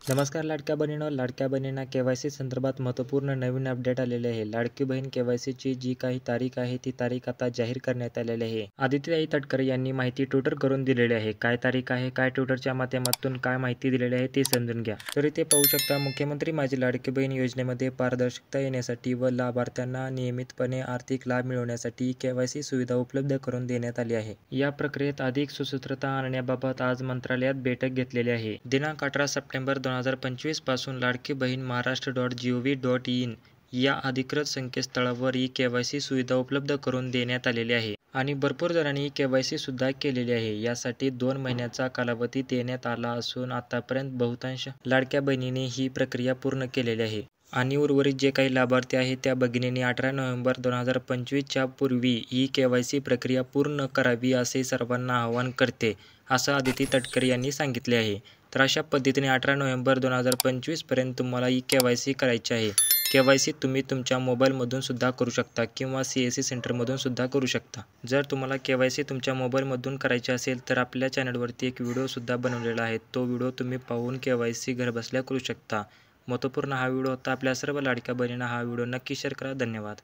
नमस्कार लाडक्या बहिणींनो, लाडक्या बहिणींना के.वाय.सी संदर्भात महत्त्वपूर्ण नवीन अपडेट आलेले आहे. लाडकी बहीण के.वाय.सीची जी काही तारीख आहे ती तारीख आता जाहीर करण्यात आलेली आहे. आदित्यताई तटकरे यांनी माहिती ट्विटर करून दिलेली आहे. काय तारीख आहे, काय ट्विटरच्या माध्यमातून काय माहिती दिलेली आहे ते समजून घ्या. तर इथे पाहू शकता, मुख्यमंत्री माझी लाडकी बहीण योजनेमध्ये पारदर्शकता येण्यासाठी व लाभार्थ्यांना नियमितपणे आर्थिक लाभ मिळवण्यासाठी के.वाय.सी सुविधा उपलब्ध करून देण्यात आली आहे. या प्रक्रियेत अधिक सुसूत्रता आणण्याबाबत आज मंत्रालयात बैठक घेतलेली आहे. दिनांक 18 सप्टेंबर 2025 पासून लाडकी बहीण महाराष्ट्र.gov.in या अधिकृत संकेतस्थळावर ही के.वाय.सी सुविधा उपलब्ध करून देण्यात आलेली आहे आणि भरपूर जणांनी के.वाय.सी सुद्धा केलेली आहे. यासाठी 2 महिन्याचा कालावधी देण्यात आला असून आतापर्यंत बहुतांश लाडक्या बहिणींनी ही प्रक्रिया पूर्ण केलेली आहे आणि उर्वरित जे काही लाभार्थी आहेत त्या भगिनींनी 18 नोव्हेंबर 2025च्या पूर्वी ही के.वाय.सी प्रक्रिया पूर्ण करावी असे सर्वांना आवाहन करते, असं आदिती तटकरे यांनी सांगितले आहे. तर अशा पद्धतीने 18 नोव्हेंबर 2025 पर्यंत तुम्हाला ही के.वाय.सी करायची आहे. के.वाय.सी तुम्ही तुमच्या मोबाईलमधून सुद्धा करू शकता किंवा सी.एस.सी सेंटरमधून सुद्धा करू शकता. जर तुम्हाला के.वाय.सी तुमच्या मोबाईलमधून करायची असेल तर आपल्या चॅनलवरती एक व्हिडिओ सुद्धा बनवलेला आहे. तो व्हिडिओ तुम्ही पाहून के.वाय.सी घरबसल्या करू शकता. महत्त्वपूर्ण हा व्हिडिओ होता. आपल्या सर्व लाडक्या बहिणींना हा व्हिडिओ नक्की शेअर करा. धन्यवाद.